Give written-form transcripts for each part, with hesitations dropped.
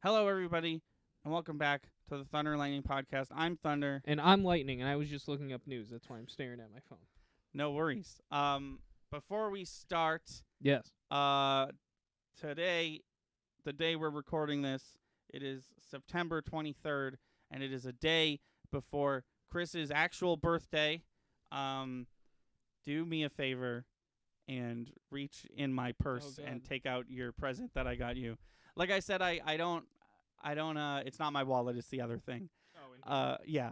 Hello, everybody, and welcome back to the Thunder and Lightning Podcast. I'm Thunder. And I'm Lightning, and I was just looking up news. That's why I'm staring at my phone. No worries. Before we start, Yes. today, the day we're recording this, it is September 23rd, and it is a day before Chris's actual birthday. Do me a favor and reach in my purse and take out your present that I got you. Like I said, I don't, it's not my wallet, it's the other thing. Oh, yeah.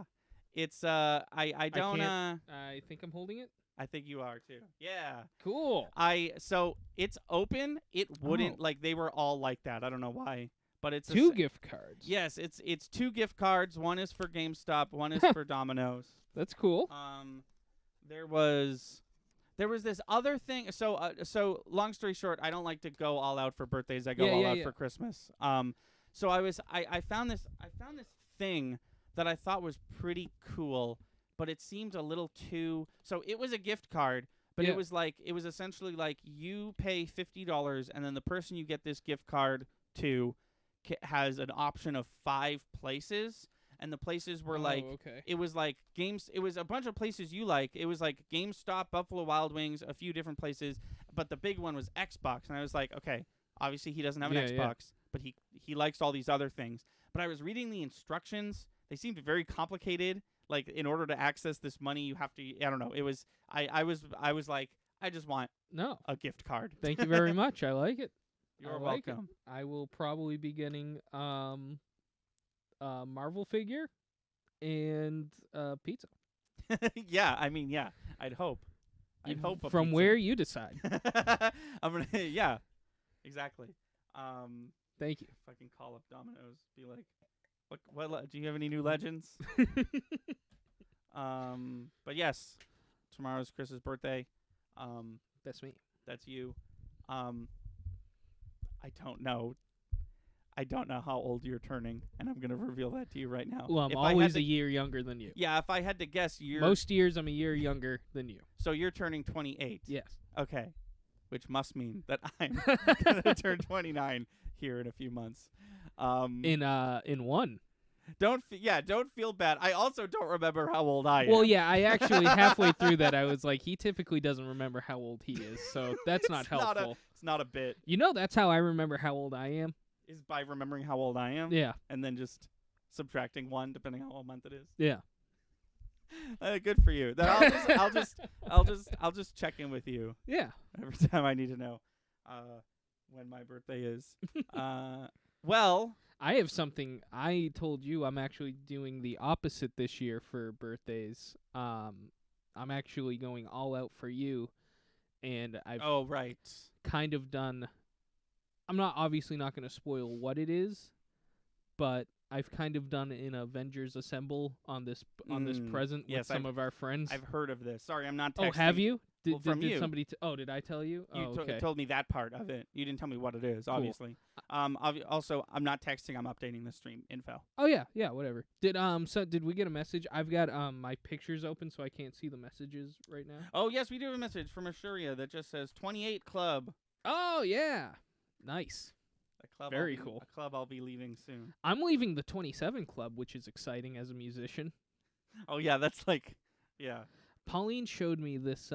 It's, I don't, I think I'm holding it. I think you are too. Yeah. Cool. So it's open. It wouldn't, like, they were all like that. I don't know why, but it's two gift cards. Yes, it's two gift cards. One is for GameStop, one is for Domino's. That's cool. There was this other thing. So long story short, I don't like to go all out for birthdays. I go all out for Christmas. So I found this thing that I thought was pretty cool, but it seemed a little too. So it was a gift card, but it was essentially like you pay $50, and then the person you get this gift card to has an option of 5 places. And the places were it was like games. It was a bunch of places you like. It was like GameStop, Buffalo Wild Wings, a few different places. But the big one was Xbox. And I was like, okay, obviously he doesn't have an Xbox, but he likes all these other things. But I was reading the instructions. They seemed very complicated. Like, in order to access this money, you have to, I don't know. It was, I was like, I just want a gift card. Thank you very much. I like it. You're welcome. I will probably be getting Marvel figure and pizza. Yeah, I mean, yeah. I'd hope. From where you decide. I'm gonna, yeah, exactly. Thank you. Fucking call up Domino's. Be like, what? Do you have any new legends? But yes, tomorrow's Chris's birthday. That's me. That's you. I don't know how old you're turning, and I'm going to reveal that to you right now. Well, I'm always a year younger than you. Yeah, if I had to guess, most years I'm a year younger than you. So you're turning 28. Yes. Okay. Which must mean that I'm going to turn 29 here in a few months. In one. Don't feel bad. I also don't remember how old I am. Well, yeah, I actually halfway through that I was like, he typically doesn't remember how old he is, so that's not helpful. It's not a bit. You know, that's how I remember how old I am. Is by remembering how old I am. Yeah. And then just subtracting 1 depending on what month it is. Yeah. Good for you. Then I'll just check in with you. Yeah. Every time I need to know when my birthday is. Well, I have something. I told you I'm actually doing the opposite this year for birthdays. I'm actually going all out for you, and I've kind of done. I'm obviously not going to spoil what it is, but I've kind of done an Avengers Assemble on this present with some of our friends. I've heard of this. Sorry, I'm not texting. Oh, have you? Did you. Somebody did I tell you? You told me that part of it. You didn't tell me what it is, obviously. Also, I'm not texting. I'm updating the stream info. Oh, yeah, whatever. Did we get a message? I've got my pictures open, so I can't see the messages right now. Oh, yes, we do have a message from Ashuria that just says 28 Club. Oh, yeah. Nice. Very cool. A club I'll be leaving soon. I'm leaving the 27 Club, which is exciting as a musician. Oh, yeah, that's like, yeah. Pauline showed me this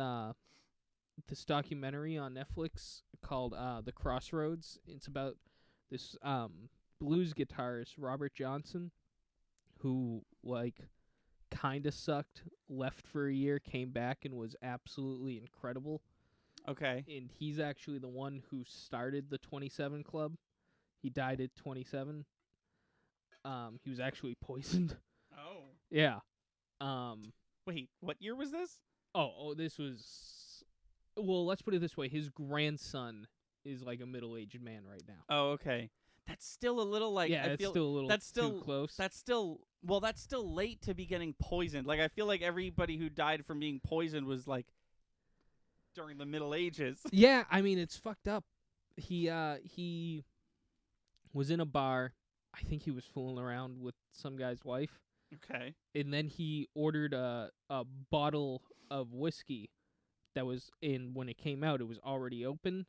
documentary on Netflix called The Crossroads. It's about this blues guitarist, Robert Johnson, who, kind of sucked, left for a year, came back, and was absolutely incredible. Okay. And he's actually the one who started the 27 Club. He died at 27. He was actually poisoned. Oh. Yeah. Wait, what year was this? Oh, this was... Well, let's put it this way. His grandson is like a middle-aged man right now. Oh, okay. That's still a little still a little too close. That's still late to be getting poisoned. Like, I feel like everybody who died from being poisoned was like during the Middle Ages. Yeah, I mean, it's fucked up. He was in a bar. I think he was fooling around with some guy's wife. Okay. And then he ordered a bottle of whiskey that was when it came out, it was already open.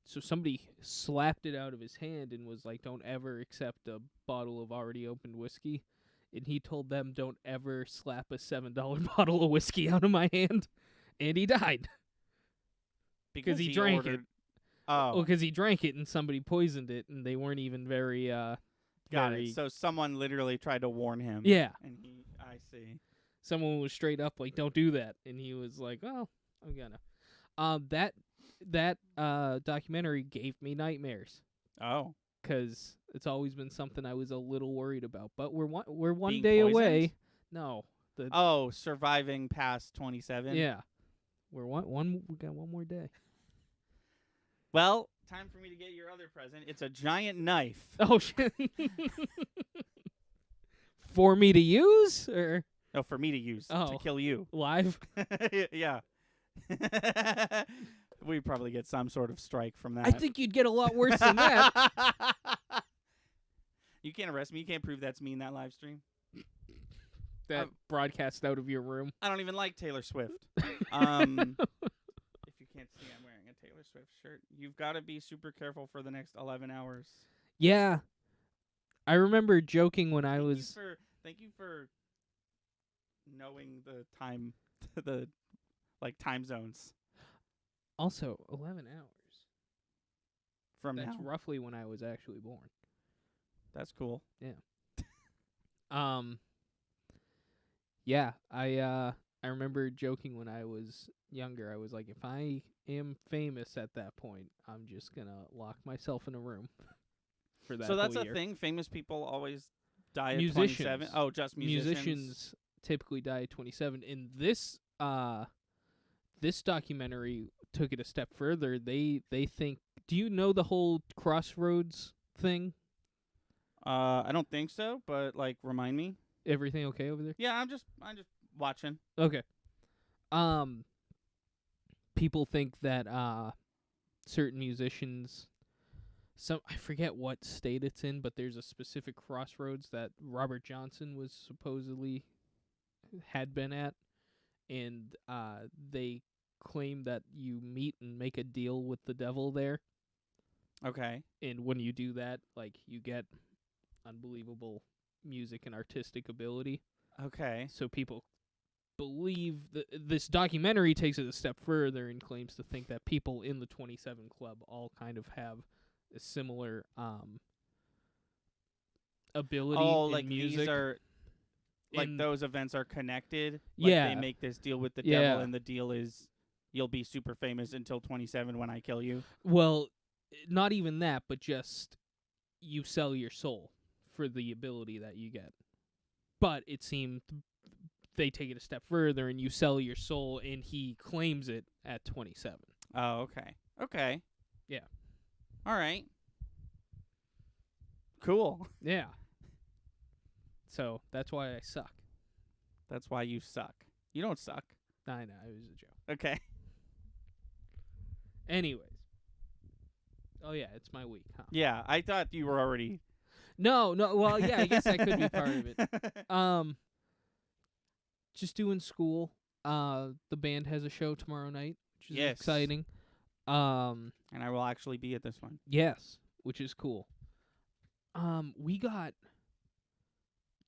So somebody slapped it out of his hand and was like, don't ever accept a bottle of already opened whiskey. And he told them, don't ever slap a $7 bottle of whiskey out of my hand. And he died. Because he drank it. Oh. Well, because he drank it and somebody poisoned it, and they weren't even very... Got it. So someone literally tried to warn him. Yeah. And I see. Someone was straight up like, don't do that. And he was like, well, I'm gonna. That documentary gave me nightmares. Oh. Because it's always been something I was a little worried about. But we're one Being day poisoned? away. No. Surviving past 27? Yeah. We got one more day. Well, time for me to get your other present. It's a giant knife. Oh, shit. For me to use? Or? No, for me to use. To kill you. Live? Yeah. We probably get some sort of strike from that. I think you'd get a lot worse than that. You can't arrest me. You can't prove that's me in that live stream. That broadcast out of your room. I don't even like Taylor Swift. If you can't see, I'm wearing a Taylor Swift shirt. You've got to be super careful for the next 11 hours. Yeah. I remember joking when I was... Thank you for knowing the time, time zones. Also, 11 hours. That's now? roughly when I was actually born. That's cool. Yeah. Yeah, I remember joking when I was younger. I was like, if I am famous at that point, I'm just gonna lock myself in a room for that. So that's whole a year. thing. Famous people always die at 27. Oh, just musicians. Musicians typically die at 27. In this documentary took it a step further. They think. Do you know the whole Crossroads thing? I don't think so, but remind me. Everything okay over there? Yeah, I'm just watching. Okay. People think that certain musicians, I forget what state it's in, but there's a specific crossroads that Robert Johnson was supposedly had been at, and they claim that you meet and make a deal with the devil there. Okay. And when you do that, you get unbelievable music and artistic ability. Okay. So people believe that this documentary takes it a step further and claims to think that people in the 27 Club all kind of have a similar ability in music. These are those events are connected. Yeah. They make this deal with the devil, and the deal is you'll be super famous until 27 when I kill you. Well, not even that, but just you sell your soul for the ability that you get. But it seemed they take it a step further and you sell your soul, and he claims it at 27. Oh, okay. Okay. Yeah. All right. Cool. Yeah. So that's why I suck. That's why you suck. You don't suck. I know, it was a joke. Okay. Anyways. Oh, yeah, it's my week, huh? Yeah, I thought you were already... No, well, yeah, I guess that could be part of it. Just doing school. The band has a show tomorrow night, which is exciting. And I will actually be at this one. Yes, which is cool. We got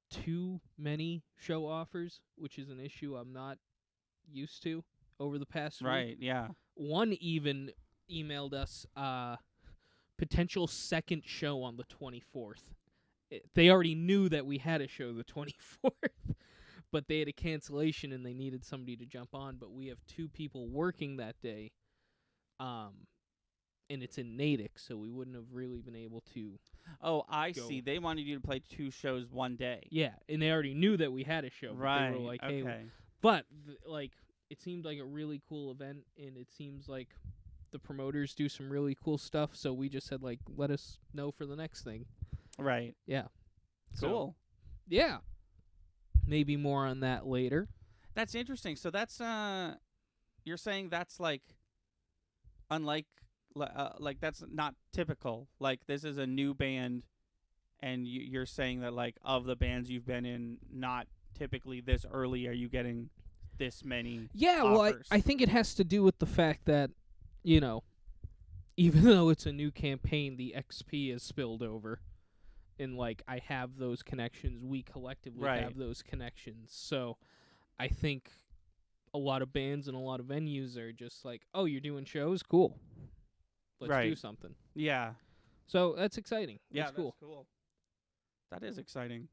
too many show offers, which is an issue I'm not used to over the past week. Right, yeah. One even emailed us potential second show on the 24th. They already knew that we had a show the 24th, but they had a cancellation and they needed somebody to jump on, but we have 2 people working that day, and it's in Natick, so we wouldn't have really been able to see. They wanted you to play 2 shows one day. Yeah, and they already knew that we had a show. Right, but they were like, hey, okay. But, it seemed like a really cool event, and it seems like the promoters do some really cool stuff, so we just said, let us know for the next thing. Right. Yeah. Cool. So, yeah. Maybe more on that later. That's interesting. So that's, you're saying that's, unlike, that's not typical. This is a new band, and you're saying that, of the bands you've been in, not typically this early are you getting this many offers. Well, I think it has to do with the fact that, even even though it's a new campaign, the XP has spilled over. And, like, I have those connections. We collectively have those connections. So I think a lot of bands and a lot of venues are just like, oh, you're doing shows? Cool. Let's do something. Yeah. So that's exciting. Yeah, that's cool. Cool. That is exciting.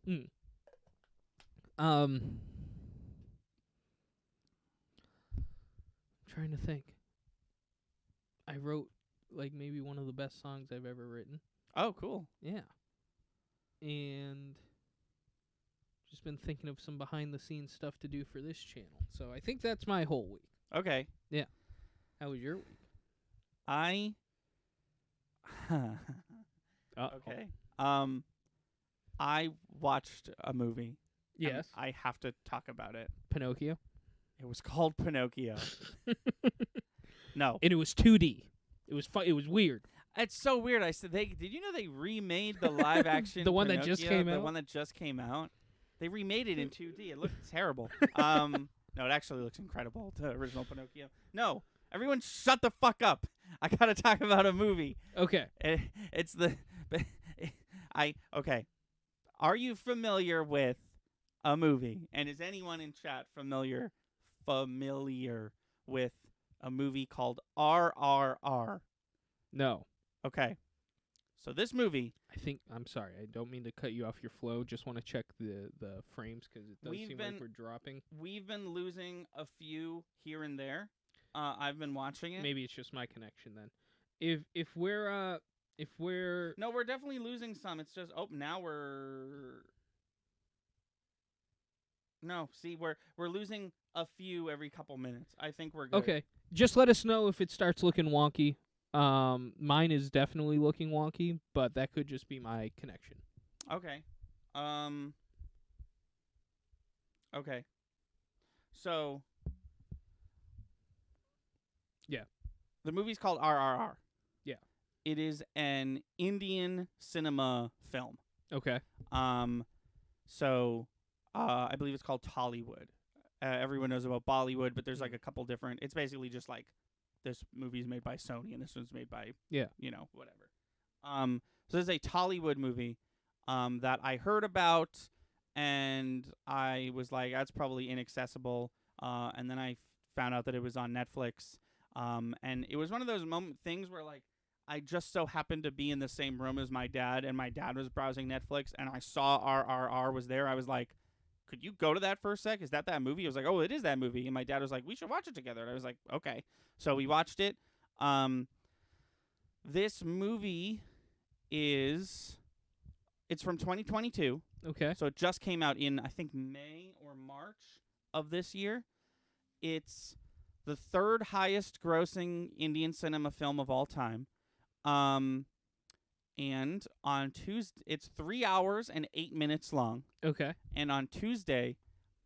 Trying to think. I wrote, like, maybe one of the best songs I've ever written. Oh, cool. Yeah. And just been thinking of some behind-the-scenes stuff to do for this channel. So I think that's my whole week. Okay. Yeah. How was your week? Okay. I watched a movie. Yes. I have to talk about it. Pinocchio? It was called Pinocchio. No. And it was 2D. It was weird. It's so weird. I said, did you know they remade the live action the one Pinocchio, that just came out? The one that just came out. They remade it in 2D. It looked terrible. No, it actually looks incredible. The original Pinocchio. No, everyone, shut the fuck up. I gotta talk about a movie. Okay. It's the. Okay. Are you familiar with a movie? And is anyone in chat familiar with a movie called RRR? No. Okay. So this movie... I'm sorry, I don't mean to cut you off your flow. Just want to check the frames because it does seem like we're dropping. We've been losing a few here and there. I've been watching it. Maybe it's just my connection then. If we're... No, we're definitely losing some. It's just... Oh, now we're... No, see, we're losing a few every couple minutes. I think we're good. Okay. Just let us know if it starts looking wonky. Mine is definitely looking wonky, but that could just be my connection. Okay. Okay. So. Yeah. The movie's called RRR. Yeah. It is an Indian cinema film. Okay. So, I believe it's called Tollywood. Everyone knows about Bollywood, but there's like a couple different. It's basically just like this movie's made by Sony and this one's made by whatever. So there's a Tollywood movie that I heard about, and I was like, that's probably inaccessible. And then I found out that it was on Netflix. And it was one of those things where like I just so happened to be in the same room as my dad, and my dad was browsing Netflix, and I saw RRR was there. I was like, could you go to that for a sec? Is that movie? I was like, oh, it is that movie. And my dad was like, we should watch it together. And I was like, okay. So we watched it. This movie it's from 2022. Okay. So it just came out in, I think, May or March of this year. It's the third highest grossing Indian cinema film of all time. And on Tuesday, it's 3 hours and 8 minutes long. Okay. And on Tuesday,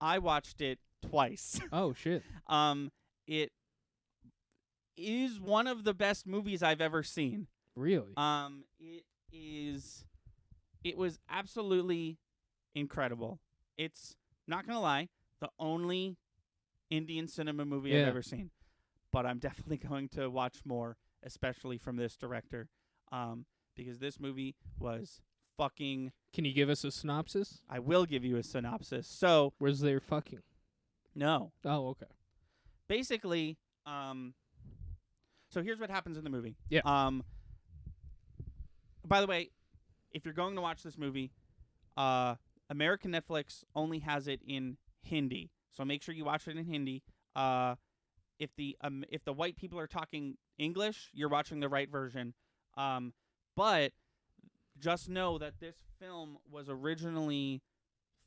I watched it twice. Oh, shit. It is one of the best movies I've ever seen. Really? It was absolutely incredible. It's, not going to lie, the only Indian cinema movie I've ever seen. But I'm definitely going to watch more, especially from this director. Because this movie was fucking... Can you give us a synopsis? I will give you a synopsis. So... Where's there fucking? No. Oh, okay. Basically, so here's what happens in the movie. Yeah. By the way, if you're going to watch this movie, American Netflix only has it in Hindi. So make sure you watch it in Hindi. If the white people are talking English, you're watching the right version. But just know that this film was originally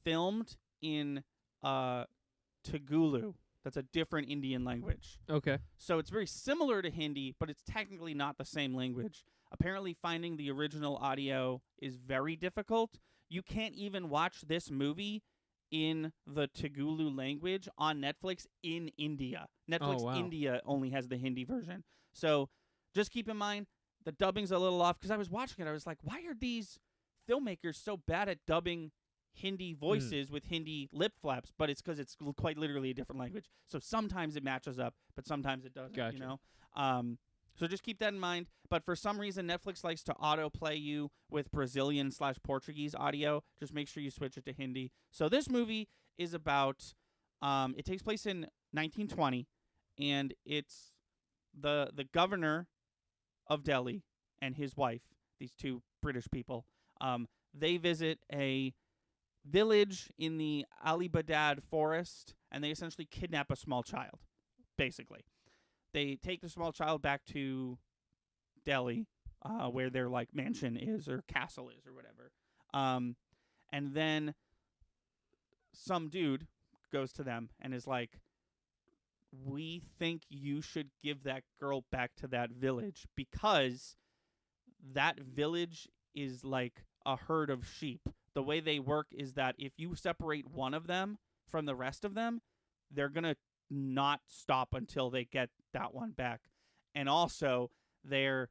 filmed in Telugu. That's a different Indian language. Okay. So it's very similar to Hindi, but it's technically not the same language. Apparently finding the original audio is very difficult. You can't even watch this movie in the Telugu language on Netflix in India. Netflix India only has the Hindi version. So just keep in mind, the dubbing's a little off, because I was watching it. I was like, why are these filmmakers so bad at dubbing Hindi voices with Hindi lip flaps? But it's because it's quite literally a different language. So sometimes it matches up, but sometimes it doesn't. Gotcha. You know. So just keep that in mind. But for some reason, Netflix likes to autoplay you with Brazilian/Portuguese audio. Just make sure you switch it to Hindi. So this movie is about, it takes place in 1920, and it's the governor of Delhi and his wife, these two British people. They visit a village in the Alibadad forest, and they essentially kidnap a small child, basically. They take the small child back to Delhi, where their like mansion is or castle is or whatever. And then some dude goes to them and is like, we think you should give that girl back to that village because that village is like a herd of sheep. The way they work is that if you separate one of them from the rest of them, they're going to not stop until they get that one back. And also their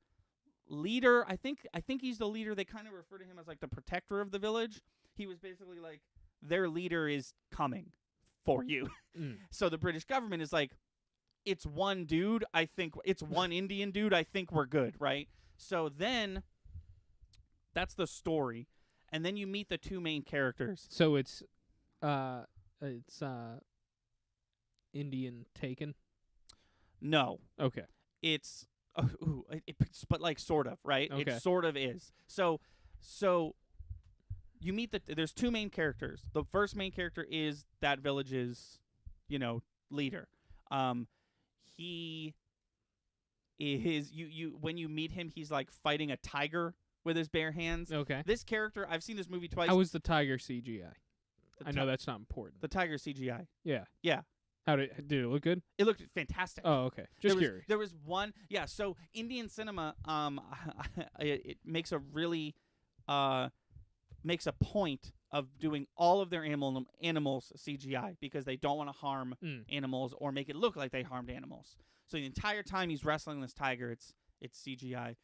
leader, I think he's the leader. They kind of refer to him as like the protector of the village. He was basically like, their leader is coming for you. So the British government is like, it's one dude. I think it's one Indian dude. I think we're good. Right. So then that's the story. And then you meet the two main characters. So it's Indian Taken? No. Okay. It's but like sort of, right? Okay. It sort of is. So you meet there's two main characters. The first main character is that village's, leader. He is you when you meet him, he's like fighting a tiger with his bare hands. Okay. This character, I've seen this movie twice. How was the Tiger CGI? I know that's not important. The Tiger CGI. Yeah. Yeah. How did it look good? It looked fantastic. Oh, okay. Just curious. There was one. Yeah. So Indian cinema, it makes a really, makes a point of doing all of their animals CGI because they don't want to harm animals or make it look like they harmed animals. So the entire time he's wrestling this tiger, it's CGI.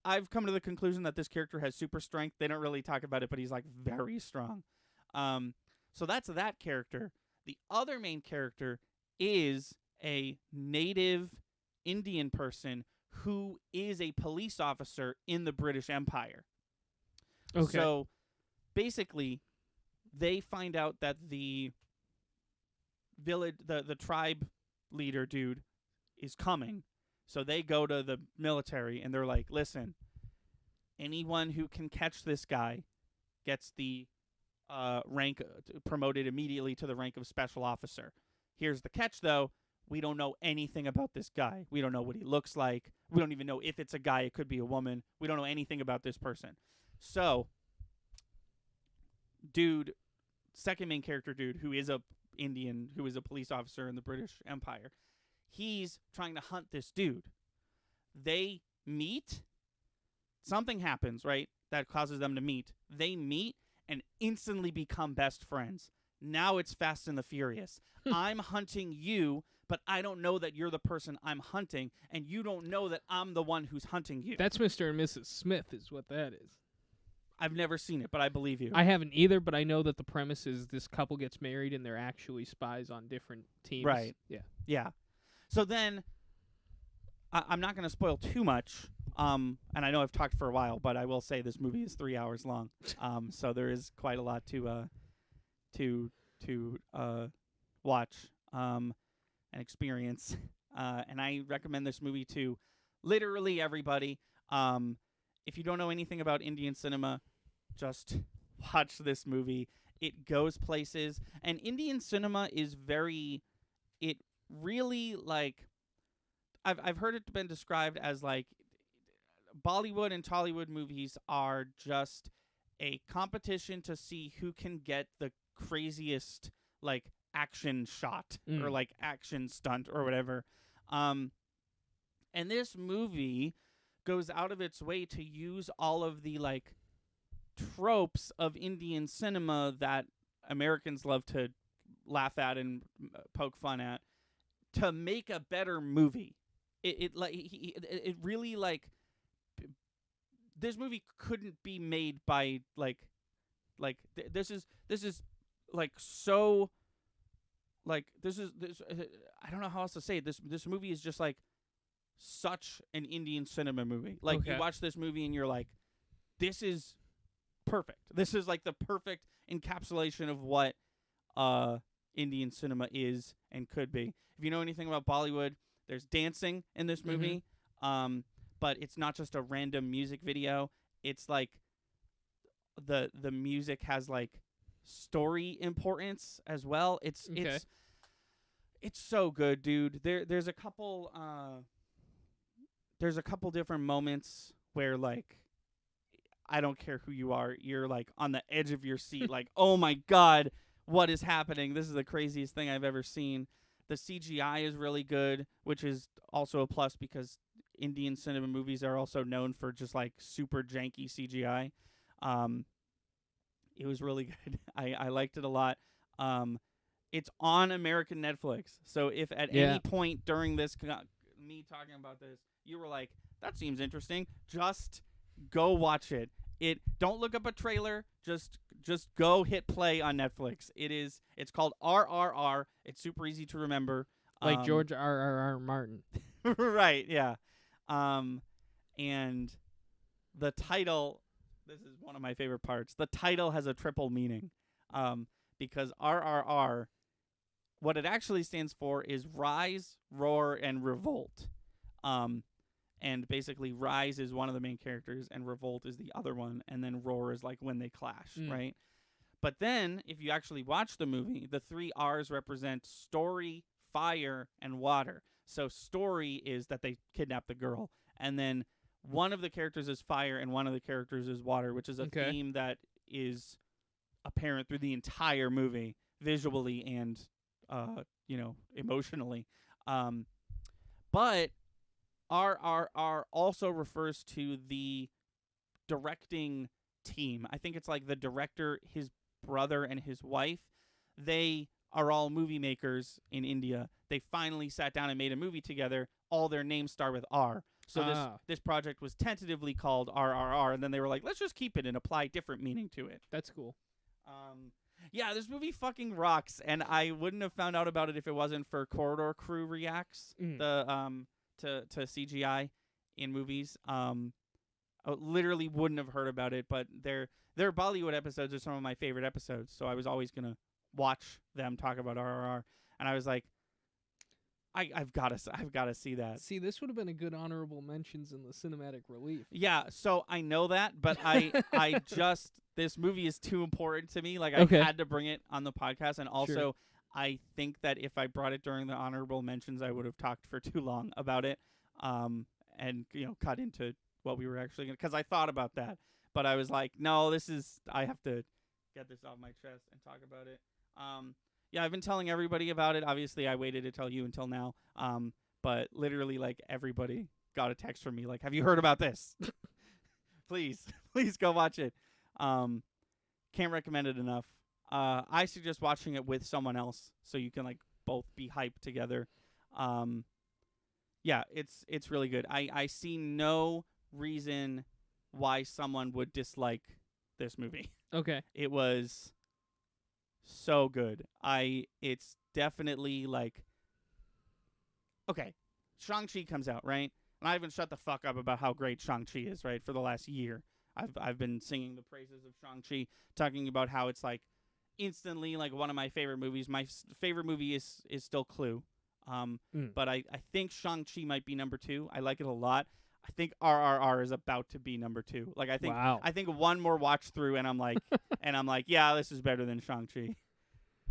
I've come to the conclusion that this character has super strength. They don't really talk about it, but he's like very strong. So that's that character. The other main character is a native Indian person who is a police officer in the British Empire. Okay. So basically, they find out that the village, the tribe leader dude is coming. So they go to the military and they're like, listen, anyone who can catch this guy gets the rank promoted immediately to the rank of special officer. Here's the catch, though. We don't know anything about this guy. We don't know what he looks like. We don't even know if it's a guy. It could be a woman. We don't know anything about this person. So, second main character dude, who is a Indian, who is a police officer in the British Empire, he's trying to hunt this dude. They meet. Something happens, right, that causes them to meet. They meet and instantly become best friends. Now it's Fast and the Furious. I'm hunting you, but I don't know that you're the person I'm hunting, and you don't know that I'm the one who's hunting you. That's Mr. and Mrs. Smith is what that is. I've never seen it, but I believe you. I haven't either, but I know that the premise is this couple gets married and they're actually spies on different teams. Right. Yeah. Yeah. So then, I'm not going to spoil too much, and I know I've talked for a while, but I will say this movie is 3 hours long, so there is quite a lot to watch and experience, and I recommend this movie to literally everybody. If you don't know anything about Indian cinema, just watch this movie. It goes places, and Indian cinema is it really, like, I've heard it been described as, like, Bollywood and Tollywood movies are just a competition to see who can get the craziest, like, action shot or, like, action stunt or whatever. And this movie goes out of its way to use all of the, like, tropes of Indian cinema that Americans love to laugh at and poke fun at to make a better movie. It really, like, this movie couldn't be made by this is like so, like, this I don't know how else to say it. This movie is just like such an Indian cinema movie. Like, you watch this movie and you're like, this is perfect. This is like the perfect encapsulation of what Indian cinema is and could be. If you know anything about Bollywood, there's dancing in this movie, but it's not just a random music video. It's like the music has like story importance as well. It's so good, dude. There's a couple different moments where, like, I don't care who you are, you're like on the edge of your seat, like, oh my God, what is happening? This is the craziest thing I've ever seen. The CGI is really good, which is also a plus because Indian cinema movies are also known for just like super janky CGI. It was really good. I liked it a lot. It's on American Netflix. So if at any point during this, me talking about this, you were like, that seems interesting, just go watch it. Don't look up a trailer. Just go hit play on Netflix. It's called RRR. It's super easy to remember. Like George RRR Martin. Right, yeah. And the title, this is one of my favorite parts. The title has a triple meaning. Because RRR, what it actually stands for is Rise, Roar, and Revolt. And basically, Rise is one of the main characters, and Revolt is the other one, and then Roar is like when they clash, right? But then, if you actually watch the movie, the 3 R's represent story, fire, and water. So story is that they kidnap the girl, and then one of the characters is fire, and one of the characters is water, which is a theme that is apparent through the entire movie, visually and, emotionally. But RRR also refers to the directing team. I think it's like the director, his brother, and his wife. They are all movie makers in India. They finally sat down and made a movie together. All their names start with R. So this project was tentatively called RRR, and then they were like, let's just keep it and apply different meaning to it. That's cool. Yeah, this movie fucking rocks, and I wouldn't have found out about it if it wasn't for Corridor Crew Reacts, to CGI in movies. I literally wouldn't have heard about it, but their Bollywood episodes are some of my favorite episodes, so I was always gonna watch them talk about RRR, and I was like, I've got to see that. See, this would have been a good honorable mentions in the cinematic relief. Yeah, so I know that, but I just, this movie is too important to me. Like, I had to bring it on the podcast, and also I think that if I brought it during the honorable mentions, I would have talked for too long about it, and cut into what we were actually going to, because I thought about that, but I was like, no, I have to get this off my chest and talk about it. Yeah, I've been telling everybody about it. Obviously, I waited to tell you until now. But literally, like, everybody got a text from me, like, have you heard about this? Please go watch it. Can't recommend it enough. I suggest watching it with someone else so you can, like, both be hyped together. Yeah, it's really good. I see no reason why someone would dislike this movie. Okay. It was so good. It's definitely like, okay, Shang-Chi comes out, right? And I haven't shut the fuck up about how great Shang-Chi is, right? For the last year, I've been singing the praises of Shang-Chi, talking about how it's like instantly like one of my favorite movies. My favorite movie is still Clue, but I think Shang-Chi might be number 2. I like it a lot. I think RRR is about to be number 2. Like, I think one more watch through, and I'm like, yeah, this is better than Shang-Chi.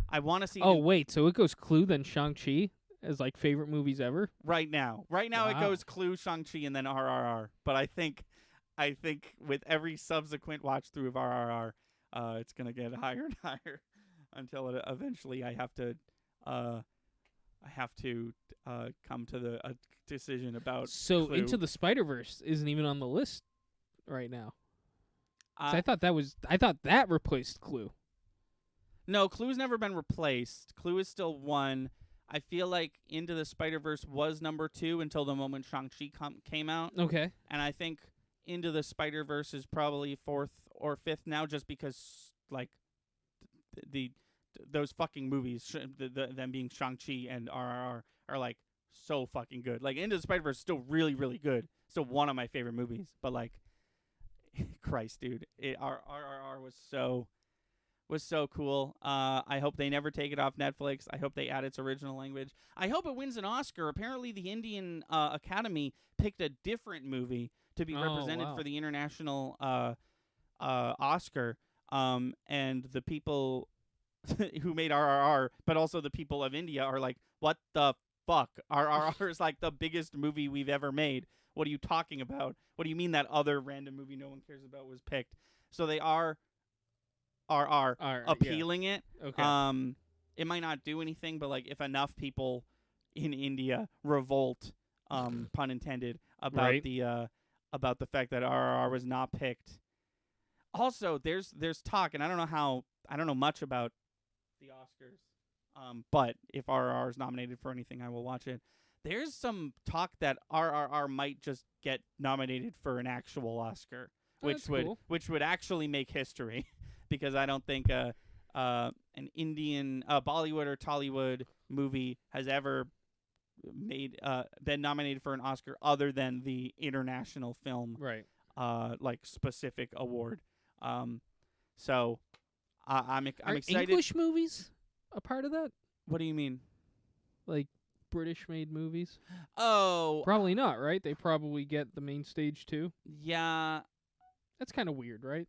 I want to see. Oh wait, so it goes Clue then Shang-Chi as like favorite movies ever? Right now it goes Clue, Shang-Chi, and then RRR. But I think with every subsequent watch through of RRR, it's gonna get higher and higher until eventually I have to come to the decision about. So Clue. Into the Spider-Verse isn't even on the list right now. I thought that replaced Clue. No, Clue's never been replaced. Clue is still 1. I feel like Into the Spider-Verse was number 2 until the moment Shang-Chi came out. Okay. And I think Into the Spider-Verse is probably 4th or 5th now, just because like those fucking movies, them being Shang-Chi and RRR, are like so fucking good. Like, Into the Spider-Verse is still really, really good. Still one of my favorite movies. But, like, Christ, dude. RRR was so cool. I hope they never take it off Netflix. I hope they add its original language. I hope it wins an Oscar. Apparently, the Indian Academy picked a different movie to be represented for the international Oscar. And the people who made RRR, but also the people of India, are like, what the fuck? RRR is like the biggest movie we've ever made. What are you talking about? What do you mean that other random movie no one cares about was picked? So they are appealing it. Okay. It might not do anything, but like if enough people in India revolt, pun intended, about the fact that RRR was not picked. Also, there's talk, and I don't know much about the Oscars. But if RRR is nominated for anything, I will watch it. There's some talk that RRR might just get nominated for an actual Oscar, which would actually make history, because I don't think an Indian Bollywood or Tollywood movie has ever been nominated for an Oscar other than the international film like specific award. So I'm excited. English movies a part of that? What do you mean? Like British-made movies? Oh, probably not, right? They probably get the main stage too. Yeah, that's kind of weird, right?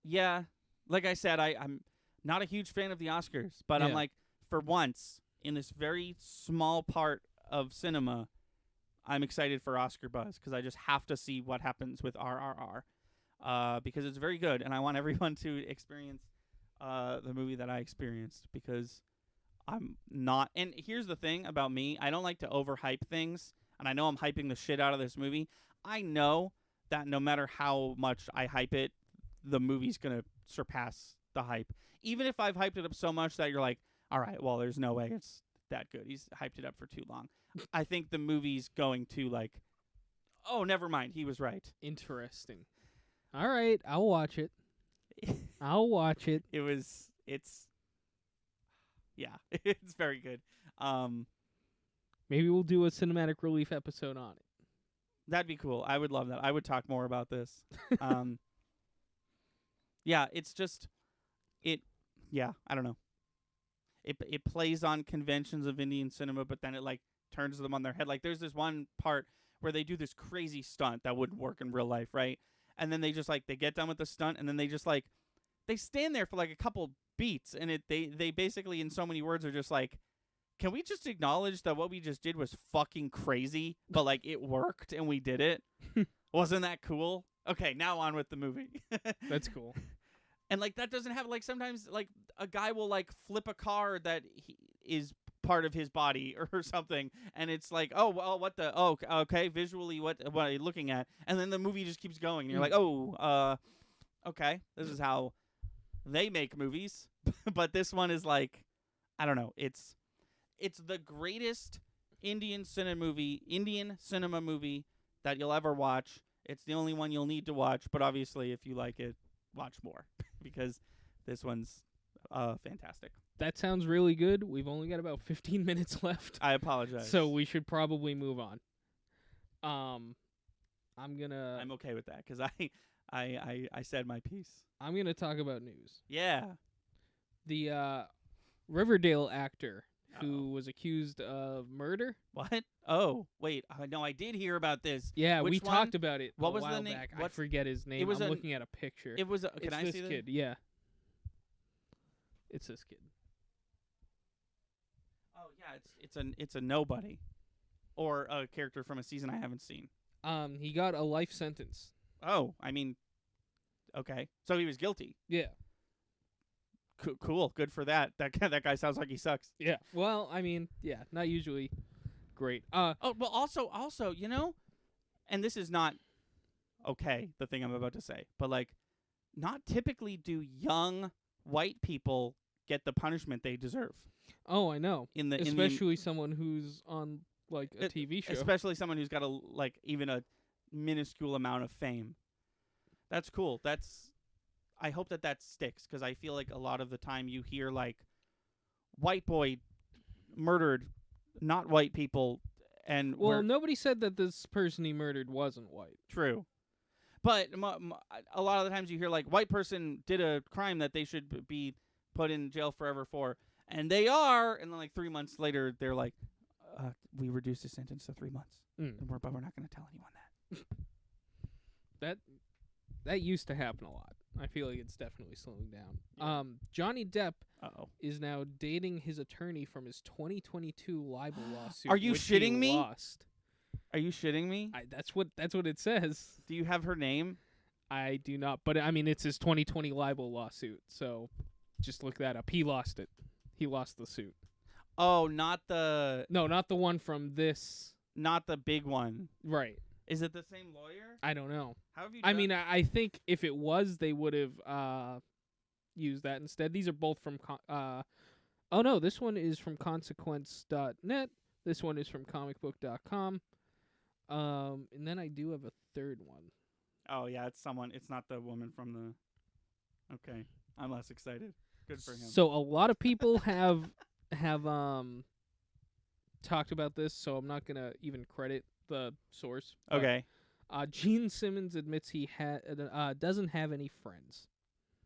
Yeah, like I said, I'm not a huge fan of the Oscars, but I'm like, for once in this very small part of cinema, I'm excited for Oscar buzz because I just have to see what happens with RRR, because it's very good, and I want everyone to experience the movie that I experienced, because I'm not. And here's the thing about me: I don't like to overhype things, and I know I'm hyping the shit out of this movie. I know that no matter how much I hype it, the movie's gonna surpass the hype. Even if I've hyped it up so much that you're like, all right, well, there's no way it's that good. He's hyped it up for too long. I think the movie's going to like, oh, never mind. He was right. Interesting. All right, I'll watch it. I'll watch it. Yeah, it's very good. Maybe we'll do a cinematic relief episode on it. That'd be cool. I would love that. I would talk more about this. Yeah, it's just I don't know. It plays on conventions of Indian cinema, but then it like turns them on their head. Like there's this one part where they do this crazy stunt that wouldn't work in real life, right? And then they just like they get done with the stunt, and then they just like they stand there for like a couple beats, and they basically in so many words are just like, can we just acknowledge that what we just did was fucking crazy, but like it worked and we did it? Wasn't that cool? Okay, now on with the movie. That's cool. And like that doesn't have like sometimes like a guy will like flip a car that is part of his body or something, and it's like, oh well, what the okay, visually what are you looking at? And then the movie just keeps going, and you're like, oh, okay, this is how they make movies. But this one is like, I don't know, it's the greatest Indian cinema movie that you'll ever watch. It's the only one you'll need to watch, but obviously if you like it, watch more, because this one's fantastic. That sounds really good. We've only got about 15 minutes left. I apologize. So we should probably move on. I'm okay with that, because I said my piece. I'm gonna talk about news. Yeah. The Riverdale actor who was accused of murder. What? Oh, wait. No, I did hear about this. Yeah, we talked about it. What was the name? I forget his name. I'm looking at a picture. It was. Can I see this kid? Yeah. It's this kid. Oh yeah, it's a nobody, or a character from a season I haven't seen. He got a life sentence. Oh, I mean, okay, so he was guilty. Yeah. Cool, good for that. That guy sounds like he sucks. Yeah. Well, I mean, yeah, not usually great. Oh, well, also, you know, and this is not okay, the thing I'm about to say, but like, not typically do young white people get the punishment they deserve. Oh, I know. Especially someone who's on like a TV show. Especially someone who's got even a minuscule amount of fame. That's cool. I hope that sticks, because I feel like a lot of the time you hear like white boy murdered, not white people, And nobody said that this person he murdered wasn't white. True. But a lot of the times you hear, like, white person did a crime that they should be put in jail forever for. And they are. And then, like, 3 months later, they're like, we reduced the sentence to 3 months. But we're not going to tell anyone that. That used to happen a lot. I feel like it's definitely slowing down. Yeah. Johnny Depp is now dating his attorney from his 2022 libel lawsuit. Are you shitting me? Lost. Are you shitting me? That's what it says. Do you have her name? I do not, but I mean it's his 2020 libel lawsuit. So just look that up. He lost it. He lost the suit. Oh, not the one from this. Not the big one. Right. Is it the same lawyer? I don't know. How have you I mean, I think if it was, they would have used that instead. These are both from... oh, no. This one is from consequence.net. This one is from comicbook.com. And then I do have a third one. Oh, yeah. It's someone. It's not the woman from the... Okay. I'm less excited. Good for him. So a lot of people have talked about this, so I'm not going to even credit the source. Okay. Gene Simmons admits he doesn't have any friends.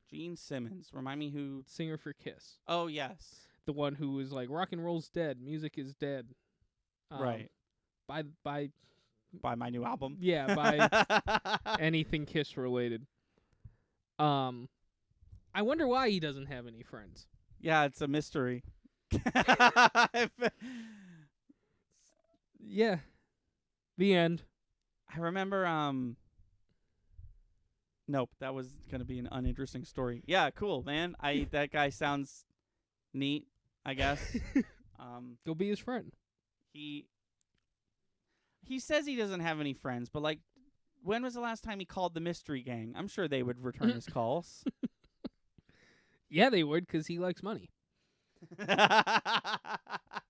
Gene Simmons. Remind me who... Singer for Kiss. Oh, yes. The one who was like, rock and roll's dead, music is dead. Right. By my new album? Yeah, by anything Kiss related. I wonder why he doesn't have any friends. Yeah, it's a mystery. Yeah. The end. I remember, nope, that was going to be an uninteresting story. Yeah, cool, man. That guy sounds neat, I guess. Go be his friend. He says he doesn't have any friends, but, like, when was the last time he called the Mystery Gang? I'm sure they would return his calls. Yeah, they would, because he likes money.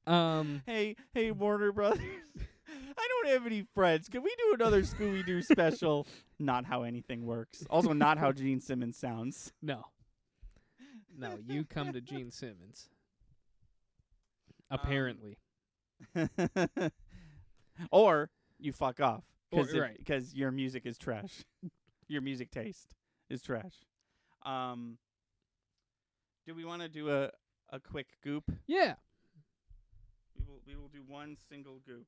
Hey, Warner Brothers. I don't have any friends. Can we do another Scooby-Doo special? Not how anything works. Also, not how Gene Simmons sounds. No, you come to Gene Simmons. Apparently. Or you fuck off. Right. Because your music is trash. Your music taste is trash. Do we want to do a quick goop? Yeah. We will do one single goop.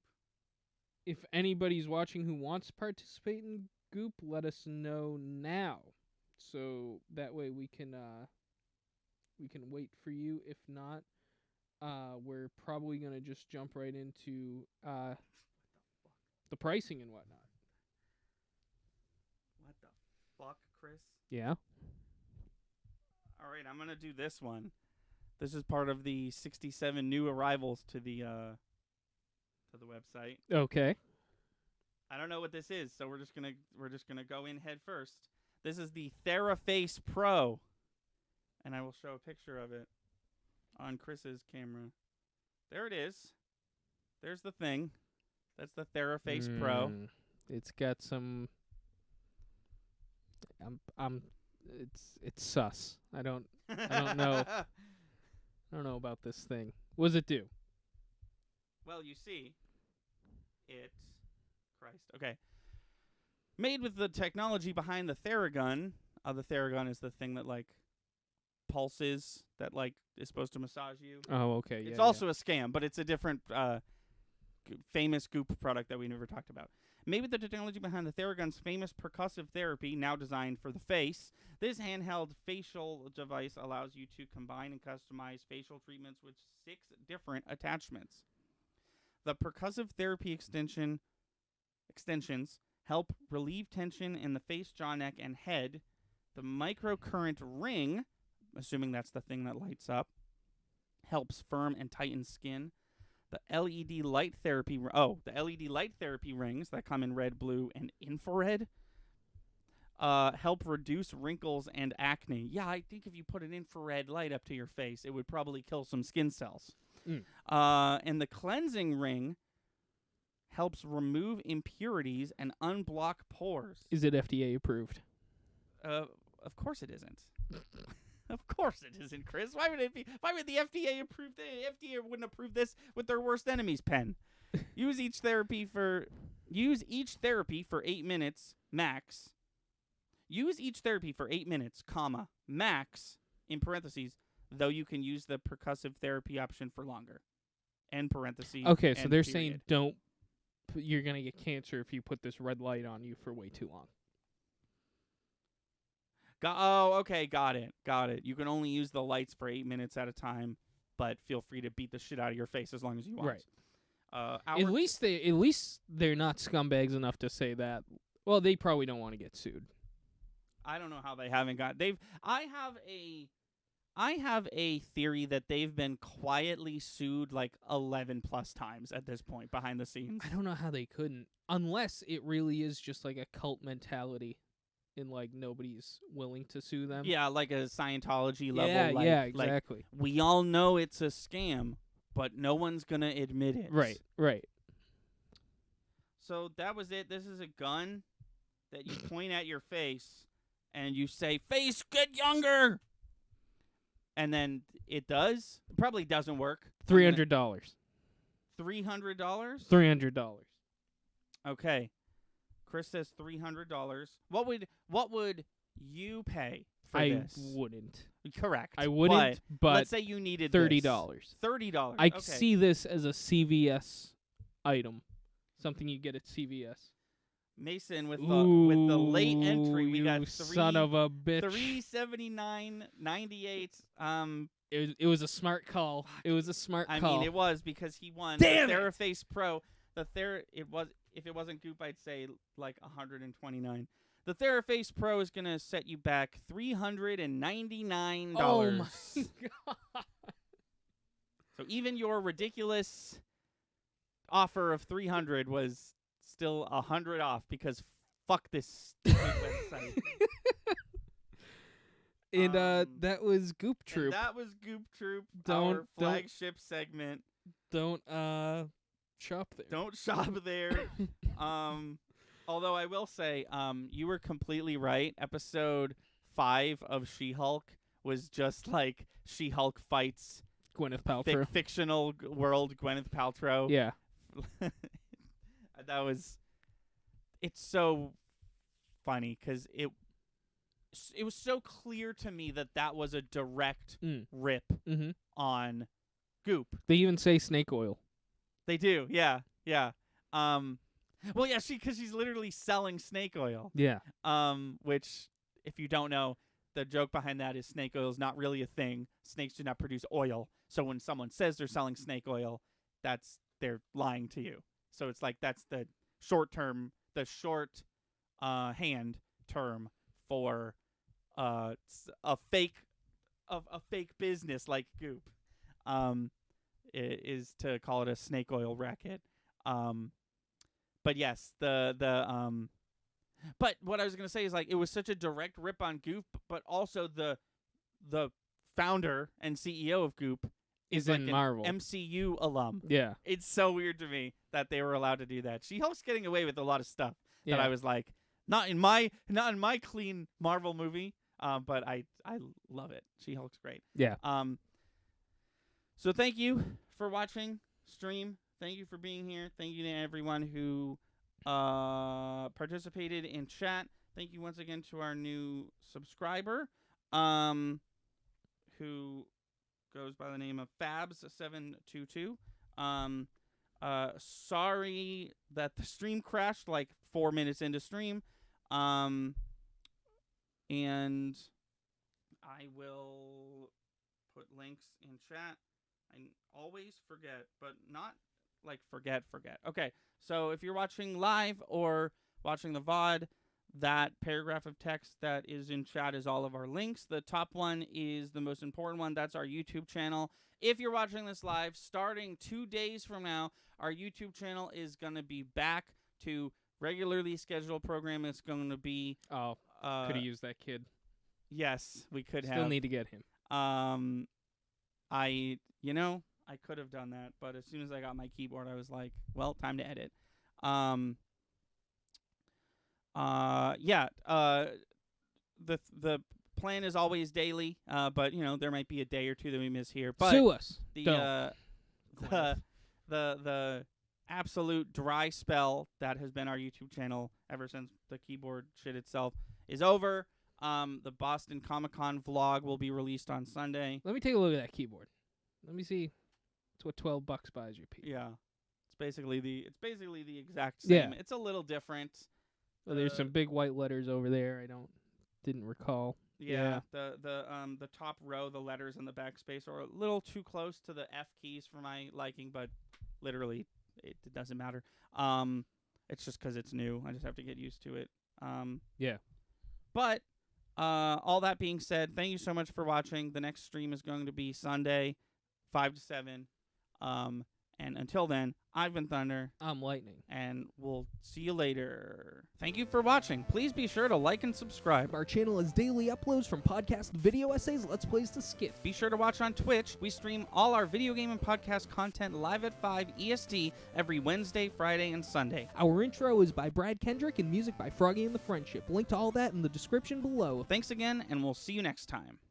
If anybody's watching who wants to participate in Goop, let us know now. So that way we can wait for you. If not, we're probably going to just jump right into the pricing and whatnot. What the fuck, Chris? Yeah. All right, I'm going to do this one. This is part of the 67 new arrivals to the website. Okay. I don't know what this is, so we're just gonna go in head first. This is the Theraface Pro, and I will show a picture of it on Chris's camera. There it is. There's the thing. That's the Theraface Pro. It's got some. It's sus. I don't know. I don't know about this thing. What does it do? Well, you see, Christ. Okay. Made with the technology behind the Theragun. The Theragun is the thing that, like, pulses, that, like, is supposed to massage you. Oh, okay. It's also a scam, but it's a different famous Goop product that we never talked about. Made with the technology behind the Theragun's famous percussive therapy, now designed for the face, this handheld facial device allows you to combine and customize facial treatments with 6 different attachments. The percussive therapy extensions help relieve tension in the face, jaw, neck, and head. The microcurrent ring, assuming that's the thing that lights up, helps firm and tighten skin. The LED light therapy rings that come in red, blue, and infrared help reduce wrinkles and acne. Yeah, I think if you put an infrared light up to your face, it would probably kill some skin cells. And the cleansing ring helps remove impurities and unblock pores. Is it FDA approved? Of course it isn't. Of course it isn't, Chris. Why would it be? Why would the FDA approve this? The FDA wouldn't approve this with their worst enemy's pen. Use each therapy for 8 minutes max. Use each therapy for 8 minutes, comma, max, in parentheses, though you can use the percussive therapy option for longer. End parentheses. Okay, so they're period. saying you're going to get cancer if you put this red light on you for way too long. Okay, got it. You can only use the lights for 8 minutes at a time, but feel free to beat the shit out of your face as long as you want. Right. At least they're not scumbags enough to say that. Well, they probably don't want to get sued. I don't know how they haven't got. I have a theory that they've been quietly sued like 11 plus times at this point behind the scenes. I don't know how they couldn't, unless it really is just like a cult mentality. And like nobody's willing to sue them. Yeah, like a Scientology level. Yeah, exactly. Like, we all know it's a scam, but no one's gonna admit it. Right. So that was it. This is a gun that you point at your face and you say, "Face, get younger," and then it does. It probably doesn't work. $300. $300. $300. Okay. Chris says $300. What would you pay for this? I wouldn't. Correct. I wouldn't, but let's say you needed $30. $30. I see this as a CVS item, something you get at CVS. Mason with the late entry, we got son of a bitch. $379.98. It was a smart call. It was a smart call. I mean, it was because he won. Damn the Theraface Pro. If it wasn't Goop, I'd say like $129. The Theraface Pro is gonna set you back $399. Oh my god! So even your ridiculous offer of $300 was still $100 off because fuck this stupid website. And that was Goop Troop. That was Goop Troop. Our flagship segment. Don't shop there. Don't shop there. Although I will say, you were completely right. Episode 5 of She-Hulk was just like She-Hulk fights Gwyneth Paltrow. Fictional world Gwyneth Paltrow. Yeah. It's so funny because it was so clear to me that was a direct rip on Goop. They even say snake oil. They do, yeah. Well, yeah, because she's literally selling snake oil. Yeah. Which, if you don't know, the joke behind that is snake oil is not really a thing. Snakes do not produce oil. So when someone says they're selling snake oil, they're lying to you. So it's like that's the short hand term for a fake business like Goop. Is to call it a snake oil racket. But yes, but what I was gonna say is like it was such a direct rip on Goop, but also the founder and CEO of Goop is like in Marvel. an MCU alum. Yeah. It's so weird to me that they were allowed to do that. She-Hulk's getting away with a lot of stuff that I was like, not in my clean Marvel movie. But I love it. She-Hulk's great. Yeah. So thank you for watching stream. Thank you for being here. Thank you to everyone who participated in chat. Thank you once again to our new subscriber, who goes by the name of Fabs722. Sorry that the stream crashed like 4 minutes into stream. And I will put links in chat. I always forget, but not like forget. Okay, so if you're watching live or watching the VOD, that paragraph of text that is in chat is all of our links. The top one is the most important one. That's our YouTube channel. If you're watching this live, starting 2 days from now, our YouTube channel is going to be back to regularly scheduled program. It's going to be... could have used that kid. Yes, we could have. Still need to get him. I could have done that, but as soon as I got my keyboard, I was like, well, time to edit. The plan is always daily, but there might be a day or two that we miss here. But sue us. The absolute dry spell that has been our YouTube channel ever since the keyboard shit itself is over. The Boston Comic-Con vlog will be released on Sunday. Let me take a look at that keyboard. Let me see. It's what $12 buys your Pete. Yeah. It's basically the exact same. Yeah. It's a little different. Well, there's some big white letters over there. Didn't recall. Yeah. The top row, the letters in the backspace are a little too close to the F keys for my liking, but literally it doesn't matter. It's just because it's new. I just have to get used to it. Yeah. But all that being said, thank you so much for watching. The next stream is going to be Sunday, 5 to 7. And until then, I've been Thunder. I'm Lightning. And we'll see you later. Thank you for watching. Please be sure to like and subscribe. Our channel has daily uploads from podcast video essays, Let's Plays to skits. Be sure to watch on Twitch. We stream all our video game and podcast content live at 5 EST every Wednesday, Friday, and Sunday. Our intro is by Brad Kendrick and music by Froggy and the Friendship. Link to all that in the description below. Thanks again, and we'll see you next time.